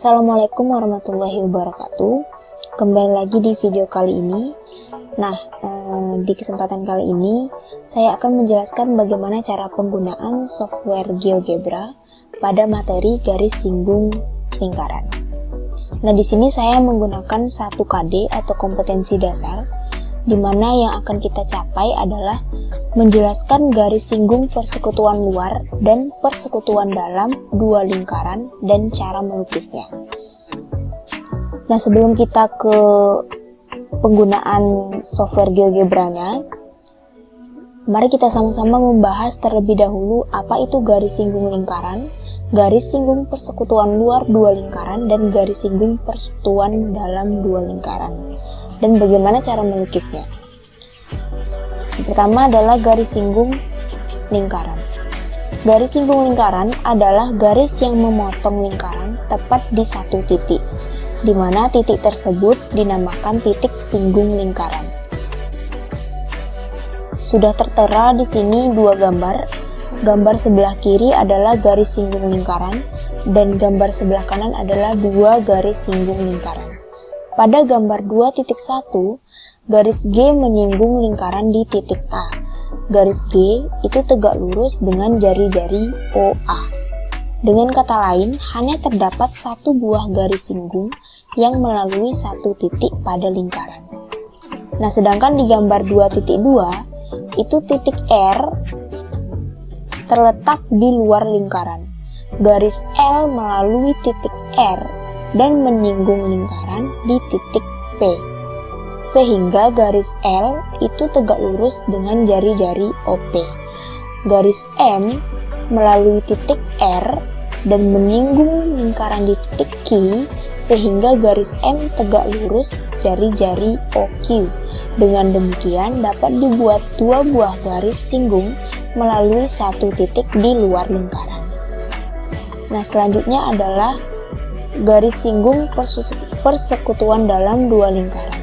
Assalamualaikum warahmatullahi wabarakatuh. Kembali lagi di video kali ini. Nah, di kesempatan kali ini saya akan menjelaskan bagaimana cara penggunaan software GeoGebra pada materi garis singgung lingkaran. Nah, di sini saya menggunakan 1KD atau kompetensi dasar, di mana yang akan kita capai adalah menjelaskan garis singgung persekutuan luar dan persekutuan dalam dua lingkaran dan cara melukisnya. Nah, sebelum kita ke penggunaan software GeoGebra-nya, mari kita sama-sama membahas terlebih dahulu apa itu garis singgung lingkaran, garis singgung persekutuan luar dua lingkaran, dan garis singgung persekutuan dalam dua lingkaran, dan bagaimana cara melukisnya. Yang pertama adalah garis singgung lingkaran. Garis singgung lingkaran adalah garis yang memotong lingkaran tepat di satu titik, di mana titik tersebut dinamakan titik singgung lingkaran. Sudah tertera di sini dua gambar. Gambar sebelah kiri adalah garis singgung lingkaran, dan gambar sebelah kanan adalah dua garis singgung lingkaran. Pada gambar 2.1, garis G menyinggung lingkaran di titik A. Garis G itu tegak lurus dengan jari-jari OA. Dengan kata lain, hanya terdapat satu buah garis singgung yang melalui satu titik pada lingkaran. Nah, sedangkan di gambar 2.2, itu titik R terletak di luar lingkaran. Garis L melalui titik R dan menyinggung lingkaran di titik P, sehingga garis L itu tegak lurus dengan jari-jari OP. Garis M melalui titik R dan menyinggung lingkaran di titik Q, sehingga garis M tegak lurus jari-jari OQ. Dengan demikian dapat dibuat dua buah garis singgung melalui satu titik di luar lingkaran. Nah, selanjutnya adalah garis singgung persekutuan dalam dua lingkaran.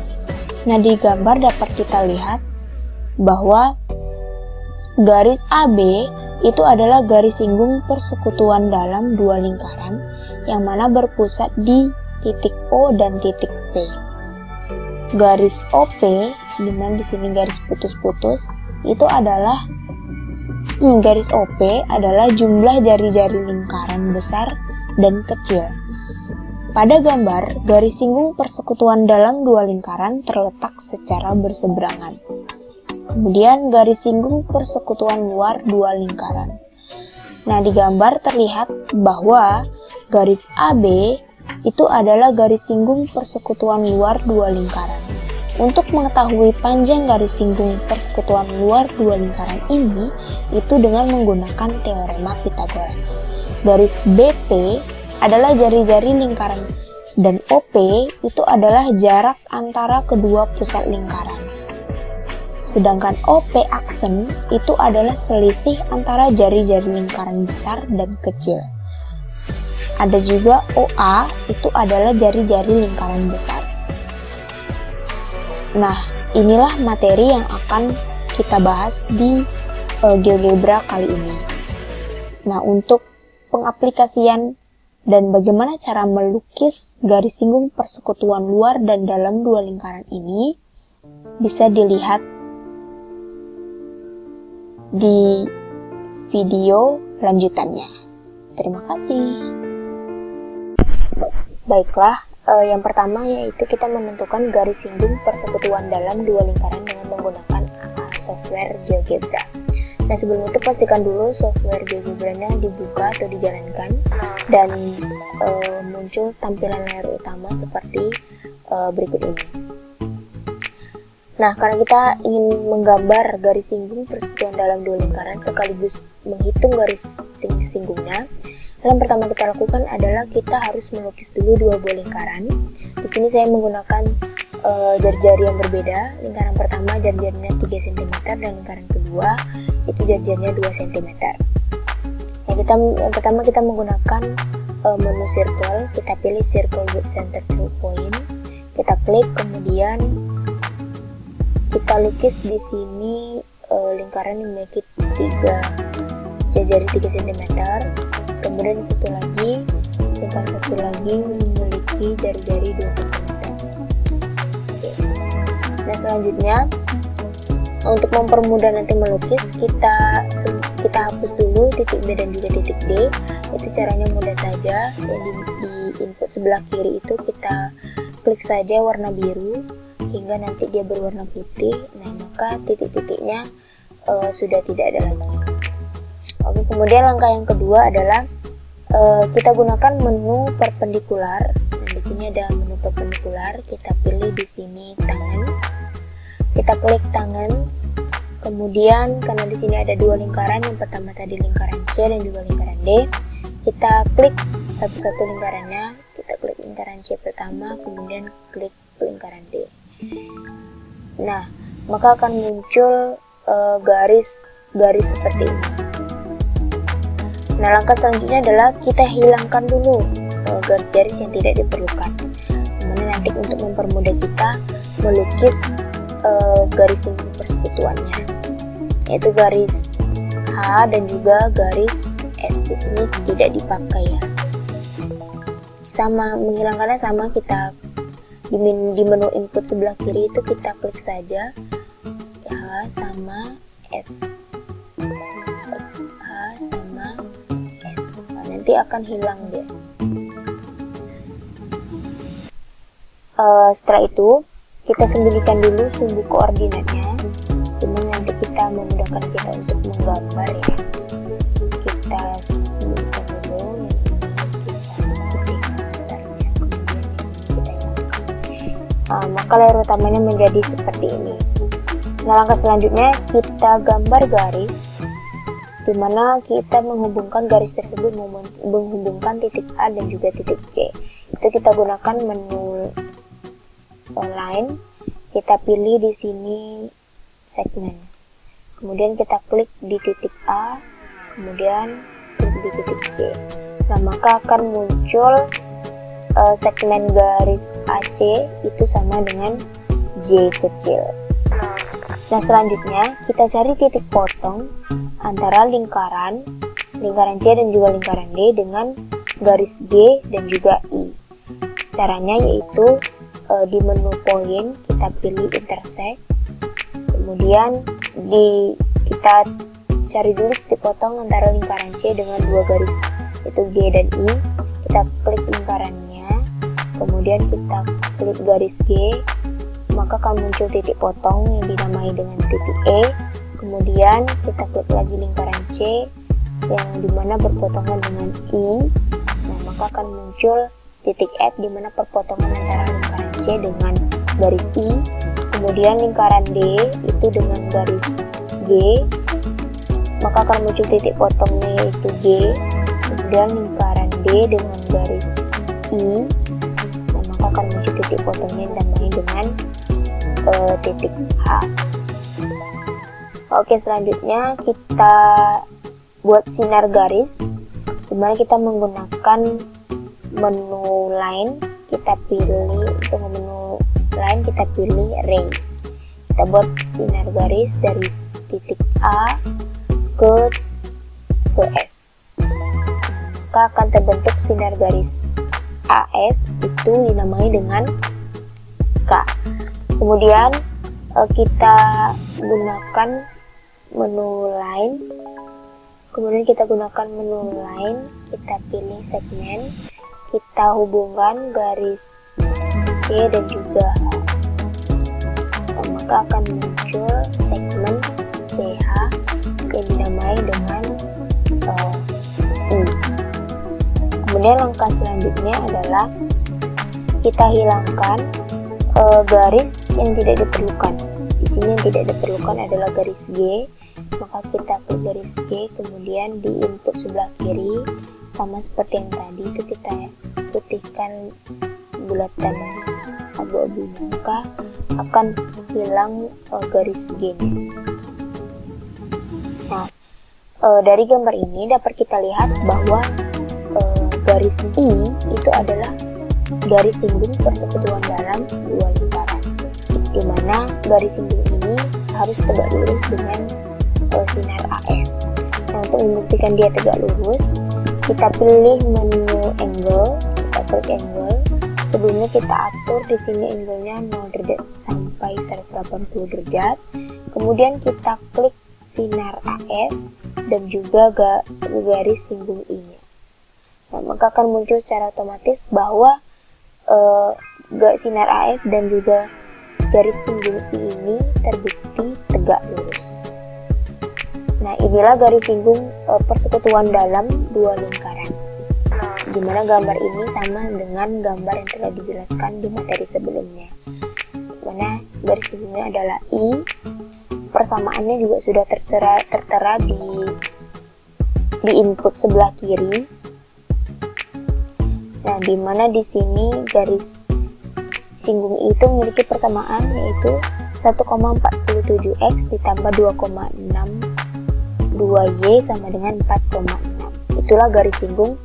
Nah, di gambar dapat kita lihat bahwa garis AB itu adalah garis singgung persekutuan dalam dua lingkaran yang mana berpusat di titik O dan titik P. Garis OP dengan di sini garis putus-putus itu adalah garis OP adalah jumlah jari-jari lingkaran besar dan kecil. Pada gambar, garis singgung persekutuan dalam dua lingkaran terletak secara berseberangan. Kemudian garis singgung persekutuan luar dua lingkaran. Nah, di gambar terlihat bahwa garis AB itu adalah garis singgung persekutuan luar dua lingkaran. Untuk mengetahui panjang garis singgung persekutuan luar dua lingkaran ini, itu dengan menggunakan teorema Pythagoras. Garis BP adalah jari-jari lingkaran, dan OP itu adalah jarak antara kedua pusat lingkaran. Sedangkan OP aksen itu adalah selisih antara jari-jari lingkaran besar dan kecil. Ada juga OA itu adalah jari-jari lingkaran besar. Nah, inilah materi yang akan kita bahas di GeoGebra kali ini. Nah, untuk pengaplikasian dan bagaimana cara melukis garis singgung persekutuan luar dan dalam dua lingkaran ini bisa dilihat di video lanjutannya. Terima kasih. Baiklah, yang pertama yaitu kita menentukan garis singgung persekutuan dalam dua lingkaran dengan menggunakan software GeoGebra. Nah, sebelum itu pastikan dulu software GeoGebra-nya dibuka atau dijalankan dan muncul tampilan layar utama seperti berikut ini. Nah, karena kita ingin menggambar garis singgung persekutuan dalam dua lingkaran sekaligus menghitung garis singgungnya, hal yang pertama kita lakukan adalah kita harus melukis dulu dua buah lingkaran. Di sini saya menggunakan jari-jari yang berbeda. Lingkaran pertama jari-jarinya 3 cm dan lingkaran kedua itu jari-jarinya 2 cm. Nah, yang pertama kita menggunakan menu circle. Kita pilih circle with center to point. Kita klik, kemudian kita lukis di sini lingkaran yang memiliki 3 jari-jari 3 cm. Kemudian satu lagi, lingkaran satu lagi memiliki jari-jari 2 cm. Oke. Nah, selanjutnya untuk mempermudah nanti melukis, kita hapus dulu titik B dan juga titik D. Itu caranya mudah saja. Jadi di input sebelah kiri itu kita klik saja warna biru hingga nanti dia berwarna putih. Nah, maka titik-titiknya sudah tidak ada lagi. Oke, kemudian langkah yang kedua adalah kita gunakan menu perpendikular. Nah, di sini ada menu perpendikular. Kita pilih di sini tangan. Kita klik tangan. Kemudian karena di sini ada 2 lingkaran, yang pertama tadi lingkaran C dan juga lingkaran D. Kita klik satu-satu lingkarannya. Kita klik lingkaran C pertama, kemudian klik lingkaran D. Nah, maka akan muncul garis seperti ini. Nah, langkah selanjutnya adalah kita hilangkan dulu garis-garis yang tidak diperlukan. Dimana nanti untuk mempermudah kita melukis garis simbol persekutuannya, yaitu garis H dan juga garis F. Di sini tidak dipakai ya. Sama, menghilangkannya sama, kita di menu input sebelah kiri itu kita klik saja H sama F. H sama F. Nah, nanti akan hilang dia. Setelah itu kita sembunyikan dulu sumbu koordinatnya, dimana nanti kita memudahkan kita untuk menggambar ya. Kita sembunyikan dulu, yang ini kita putihkan latarnya, kemudian yang ini kita hilangkan. Maka layar utamanya menjadi seperti ini. Nah, langkah selanjutnya kita gambar garis, dimana kita menghubungkan garis tersebut, menghubungkan titik A dan juga titik C. Itu kita gunakan menu line. Kita pilih di sini segmen, kemudian kita klik di titik A, kemudian klik di titik C. Nah, maka akan muncul segmen garis AC itu sama dengan J kecil. Nah, selanjutnya kita cari titik potong antara lingkaran C dan juga lingkaran D dengan garis G dan juga I. Caranya yaitu di menu point kita pilih intersect, kemudian kita cari dulu titik potong antara lingkaran C dengan 2 garis itu G dan I. Kita klik lingkarannya, kemudian kita klik garis G, maka akan muncul titik potong yang dinamai dengan titik E. Kemudian kita klik lagi lingkaran C yang dimana berpotongan dengan I. Nah, maka akan muncul titik F dimana perpotongan antara lingkaran C dengan garis I. Kemudian lingkaran D itu dengan garis G, maka akan muncul titik potongnya yaitu G. Kemudian lingkaran D dengan garis I, nah, maka akan muncul titik potongnya ditambahkan dengan titik H. Oke, selanjutnya kita buat sinar garis, dimana kita menggunakan menu line. Kita pilih untuk menu line, kita pilih ray. Kita buat sinar garis dari titik A ke F. Maka akan terbentuk sinar garis AF, itu dinamai dengan K. Kemudian kita gunakan menu line. Kemudian kita gunakan menu line, kita pilih segmen, kita hubungkan garis C dan juga H. Nah, maka akan muncul segmen CH yang dinamai dengan I. Kemudian langkah selanjutnya adalah kita hilangkan garis yang tidak diperlukan. Di sini yang tidak diperlukan adalah garis G, maka kita klik garis G, kemudian di input sebelah kiri sama seperti yang tadi itu kita putihkan bulatan abu-abu, maka akan hilang garis G-nya. Nah, dari gambar ini dapat kita lihat bahwa garis I itu adalah garis simbol persekutuan dalam 2 lingkaran, di mana garis simbol ini harus tegak lurus dengan sinar AF. Nah, untuk membuktikan dia tegak lurus, kita pilih menu angle, kita klik angle, Sebelumnya kita atur di sini angle-nya 0 derajat sampai 180 derajat. Kemudian kita klik sinar AF dan juga garis singgung I-nya. Nah, maka akan muncul secara otomatis bahwa sinar AF dan juga garis singgung I ini terbukti tegak lurus. Nah, inilah garis singgung persekutuan dalam dua lingkaran, dimana gambar ini sama dengan gambar yang telah dijelaskan di materi sebelumnya, mana garis singgungnya adalah I. Persamaannya juga sudah tertera di input sebelah kiri. Nah, dimana di sini garis singgung I itu memiliki persamaan, yaitu 1,47x ditambah 2,62y sama dengan 4,6. Itulah garis singgung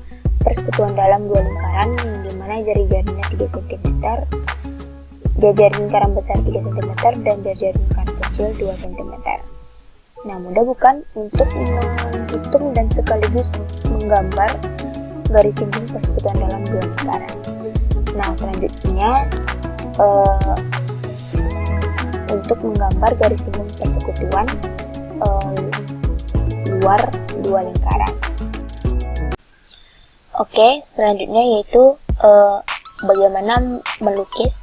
persekutuan dalam dua lingkaran, yang dimana jari-jarinya 3 cm, jari lingkaran besar 3 cm, dan jari lingkaran kecil 2 cm. Nah, mudah bukan untuk menghitung dan sekaligus menggambar garis singgung persekutuan dalam dua lingkaran. Nah, selanjutnya untuk menggambar garis singgung persekutuan luar dua lingkaran. Oke, selanjutnya yaitu bagaimana melukis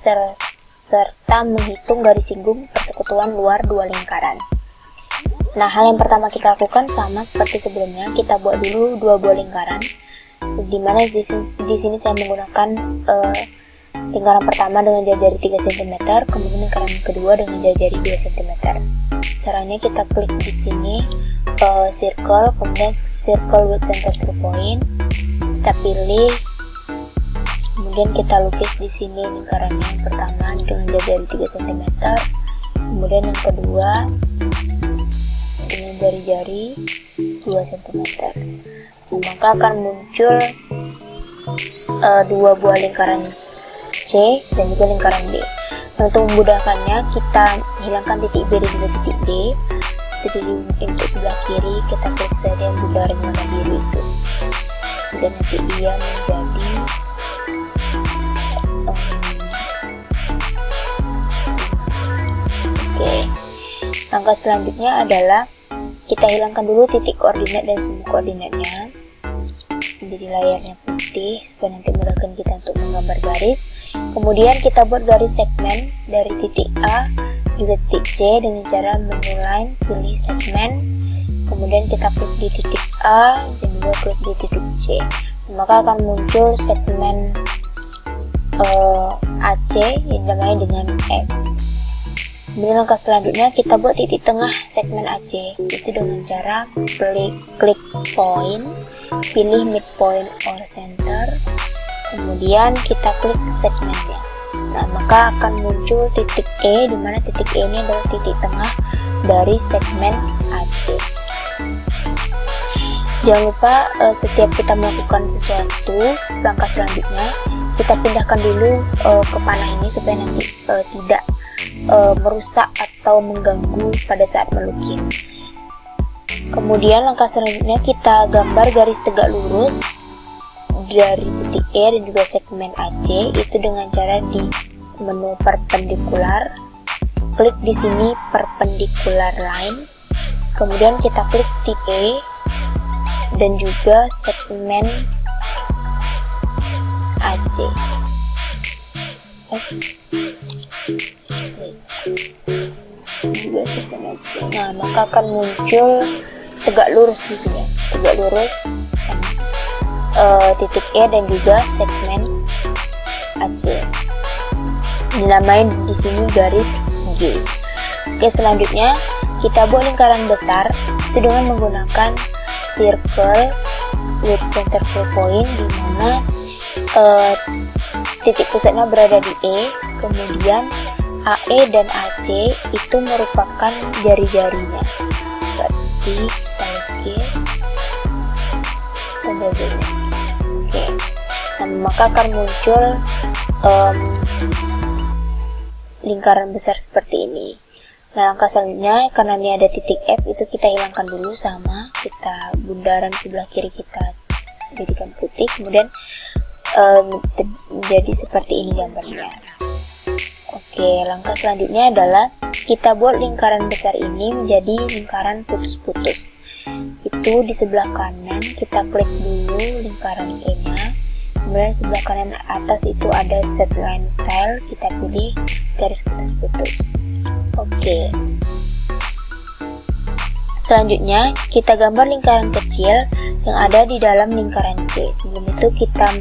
serta menghitung garis singgung persekutuan luar dua lingkaran. Nah, hal yang pertama kita lakukan sama seperti sebelumnya, kita buat dulu dua buah lingkaran, dimana di sini saya menggunakan lingkaran pertama dengan jari-jari 3 cm, kemudian lingkaran kedua dengan jari-jari 2 cm. Caranya kita klik di sini circle, kemudian circle with center through point, kita pilih, kemudian kita lukis di sini lingkaran yang pertama dengan jari-jari 3 cm, kemudian yang kedua dengan jari-jari 2 cm. Nah, maka akan muncul dua buah lingkaran C dan juga lingkaran D. Nah, untuk memudahkannya, kita hilangkan titik B dan juga titik D. Jadi di input sebelah kiri kita klik saja yang bundaran warna biru itu, dan nanti dia menjadi oke. Langkah selanjutnya adalah kita hilangkan dulu titik koordinat dan sumbu koordinatnya, jadi layarnya putih supaya nanti memudahkan kita untuk menggambar garis. Kemudian kita buat garis segmen dari titik A juga titik C dengan cara menu line, pilih segmen, kemudian kita klik di titik A dan juga klik di titik C. Maka akan muncul segmen AC yang dinamai dengan F. Kemudian langkah selanjutnya kita buat titik tengah segmen AC, itu dengan cara klik point, pilih midpoint or center, kemudian kita klik segmennya. Nah, maka akan muncul titik E, dimana titik E ini adalah titik tengah dari segmen AC. Jangan lupa setiap kita melakukan sesuatu, langkah selanjutnya kita pindahkan dulu ke panah ini supaya nanti tidak merusak atau mengganggu pada saat melukis. Kemudian langkah selanjutnya kita gambar garis tegak lurus dari titik E dan juga segmen AC, itu dengan cara di menu perpendikular, klik di sini perpendicular line, kemudian kita klik titik E dan juga segmen AC. Juga segmen AC. Nah, maka akan muncul tegak lurus di sini, tegak lurus titik E dan juga segmen AC. Dinamain di sini garis G. Oke, selanjutnya kita buat lingkaran besar itu dengan menggunakan circle with center through point, di mana titik pusatnya berada di E, kemudian AE dan AC itu merupakan jari-jarinya. Berarti kita lukis jari-jarinya. Oke, nah, maka akan muncul lingkaran besar seperti ini. Nah, langkah selanjutnya, karena ini ada titik F, itu kita hilangkan dulu, sama kita bundaran sebelah kiri kita jadikan putih. Kemudian menjadi seperti ini gambarnya. Oke, langkah selanjutnya adalah kita buat lingkaran besar ini menjadi lingkaran putus-putus. Itu di sebelah kanan kita klik dulu lingkaran E-nya, kemudian sebelah kanan atas itu ada set line style, kita pilih garis putus-putus. Oke. Selanjutnya kita gambar lingkaran kecil yang ada di dalam lingkaran C. Sebelum itu kita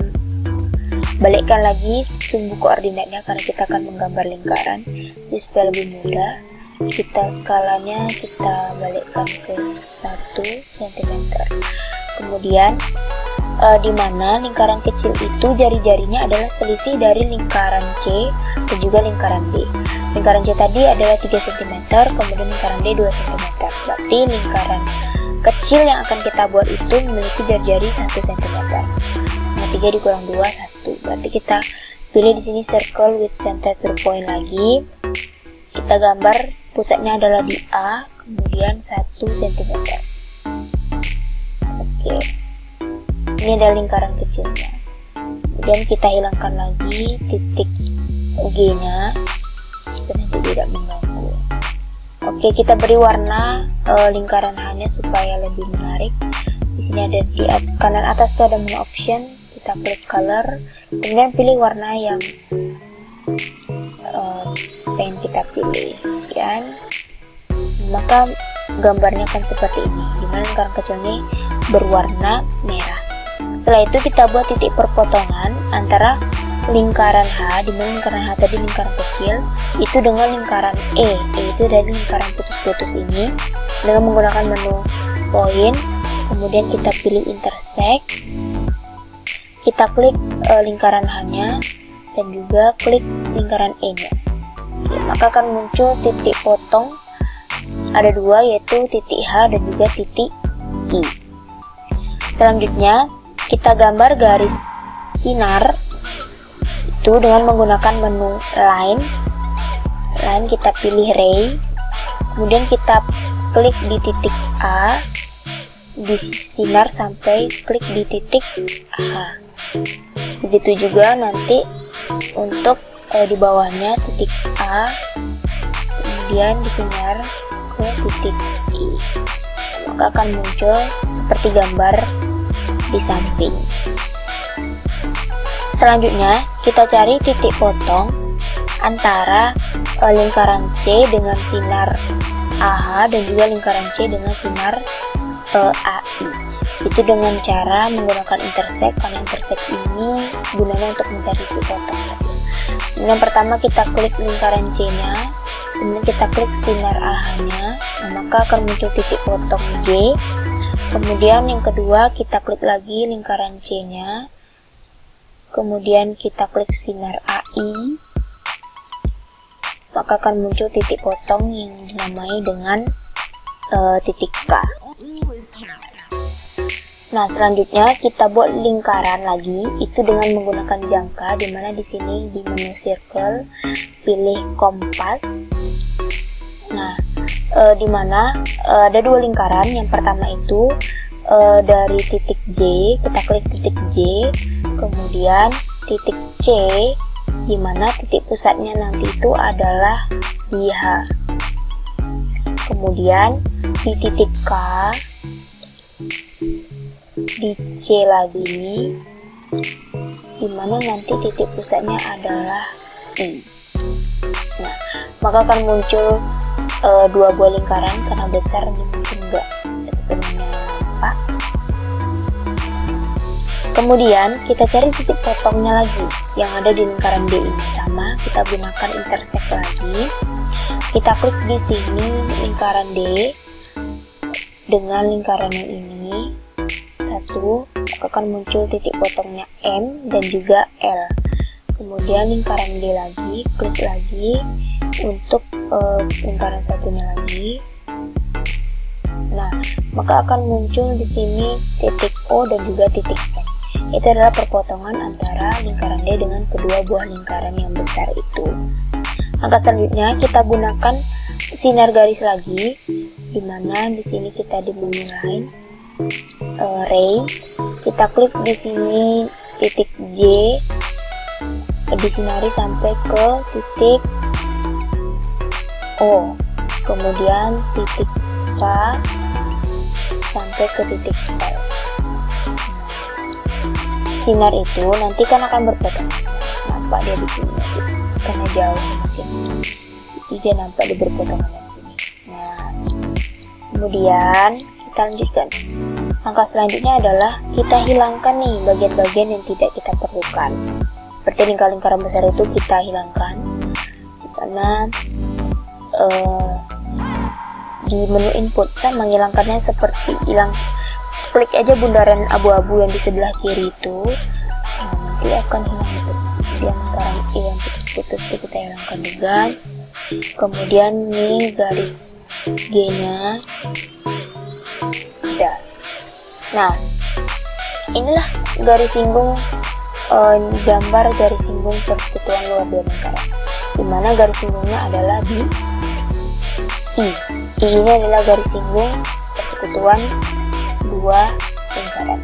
balikkan lagi sumbu koordinatnya karena kita akan menggambar lingkaran. Jadi supaya lebih mudah, kita skalanya kita balikkan ke 1 cm. Kemudian di mana lingkaran kecil itu jari-jarinya adalah selisih dari lingkaran C dan juga lingkaran D. Lingkaran C tadi adalah 3 cm, kemudian lingkaran D 2 cm. Berarti lingkaran kecil yang akan kita buat itu memiliki jari-jari 1 cm. 3 dikurang 2, 1. Berarti kita pilih di sini circle with center to point lagi. Kita gambar pusatnya adalah di A, kemudian 1 cm. Oke. Ini adalah lingkaran kecilnya. Kemudian kita hilangkan lagi titik G-nya supaya nanti tidak mengganggu. Oke, kita beri warna lingkaran H-nya supaya lebih menarik. Di sini ada di kanan atas itu ada menu option. Kita klik color, kemudian pilih warna yang pengen kita pilih, dan maka gambarnya akan seperti ini, dimana lingkaran kecil ini berwarna merah. Setelah itu kita buat titik perpotongan antara lingkaran H, dimana lingkaran H tadi lingkaran kecil, itu dengan lingkaran E, yaitu dari lingkaran putus-putus ini, dengan menggunakan menu point. Kemudian kita pilih intersect. Kita klik lingkaran H-nya dan juga klik lingkaran E-nya. Oke, maka akan muncul titik potong. Ada dua, yaitu titik H dan juga titik I. Selanjutnya kita gambar garis sinar itu dengan menggunakan menu line. Kita pilih ray. Kemudian kita klik di titik A di sinar sampai klik di titik H. Begitu juga nanti untuk di bawahnya titik A, kemudian disinar ke titik I, maka akan muncul seperti gambar di samping. Selanjutnya kita cari titik potong antara lingkaran C dengan sinar AH dan juga lingkaran C dengan sinar AI. Itu dengan cara menggunakan intersect, karena intersect ini gunanya untuk mencari titik potong. Yang pertama kita klik lingkaran C-nya, kemudian kita klik sinar AH-nya, maka akan muncul titik potong J. Kemudian yang kedua kita klik lagi lingkaran C-nya, kemudian kita klik sinar AI, maka akan muncul titik potong yang dinamai dengan titik K. Nah, selanjutnya kita buat lingkaran lagi, itu dengan menggunakan jangka, dimana di sini di menu circle pilih kompas. Nah, dimana ada dua lingkaran. Yang pertama itu dari titik J, kita klik titik J, kemudian titik C, dimana titik pusatnya nanti itu adalah di H. Kemudian di titik K, di C lagi, dimana nanti titik pusatnya adalah I. Nah, maka akan muncul dua buah lingkaran, karena besar ini mungkin enggak sepenuhnya nampak. Kemudian kita cari titik potongnya lagi yang ada di lingkaran D ini, sama kita gunakan intersect lagi. Kita klik di sini lingkaran D dengan lingkaran yang ini satu, akan muncul titik potongnya M dan juga L. Kemudian lingkaran D lagi, klik lagi untuk lingkaran satunya lagi. Nah, maka akan muncul di sini titik O dan juga titik M. Itu adalah perpotongan antara lingkaran D dengan kedua buah lingkaran yang besar itu. Langkah selanjutnya kita gunakan sinar garis lagi, dimana di sini kita di menu line ray, kita klik di sini titik J disinari sampai ke titik O, kemudian titik K sampai ke titik L. Sinar itu nanti kan akan berpotongan, nampak dia di sini karena jauh mungkin, jadi dia nampak di berpotongan di sini. Nah, kemudian kita lanjutkan. Langkah selanjutnya adalah kita hilangkan nih bagian-bagian yang tidak kita perlukan. Seperti lingkaran besar itu kita hilangkan, karena di menu input saya menghilangkannya seperti klik aja bundaran abu-abu yang di sebelah kiri itu, nanti akan hilang itu. Kemudian lingkaran yang putus-putus itu kita hilangkan juga. Kemudian nih garis G nya udah. Nah, inilah garis singgung, gambar garis singgung persekutuan luar dua lingkaran, dimana garis singgungnya adalah di I. I ini adalah garis singgung persekutuan dua lingkaran.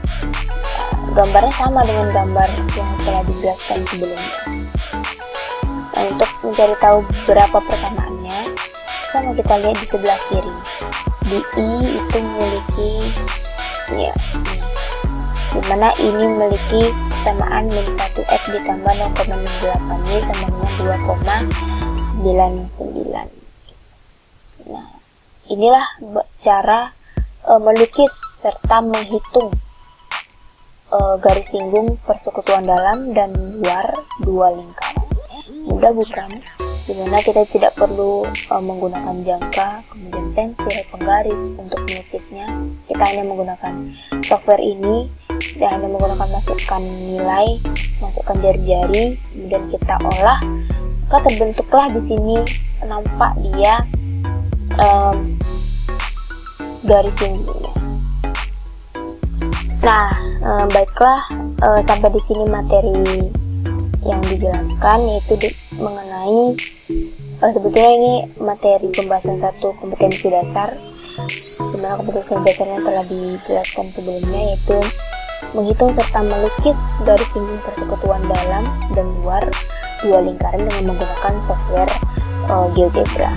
Gambarnya sama dengan gambar yang telah dijelaskan sebelumnya. Nah, untuk mencari tahu berapa persamaannya, sama kita lihat di sebelah kiri. Di I itu memiliki dimana ini memiliki persamaan min 1x ditambah 0,68y sama dengan 2,99. Nah, inilah cara melukis serta menghitung garis singgung persekutuan dalam dan luar dua lingkaran. Mudah bukan? Dimana kita tidak perlu menggunakan jangka, kemudian pensil, penggaris untuk melukisnya. Kita hanya menggunakan software ini dan hanya menggunakan masukkan nilai, masukkan jari-jari, kemudian kita olah, maka terbentuklah di sini nampak dia garis singgungnya. Nah, baiklah, sampai di sini materi yang dijelaskan, yaitu mengenai sebetulnya ini materi pembahasan satu kompetensi dasar, dimana kompetensi dasarnya telah dijelaskan sebelumnya, yaitu menghitung serta melukis garis singgung persekutuan dalam dan luar dua lingkaran dengan menggunakan software GeoGebra.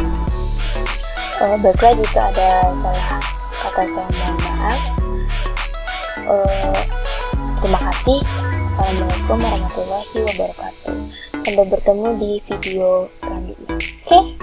Baiklah, jika ada salah kata saya mohon maaf. Terima kasih. Assalamualaikum warahmatullahi wabarakatuh. Sampai bertemu di video selanjutnya. Oke?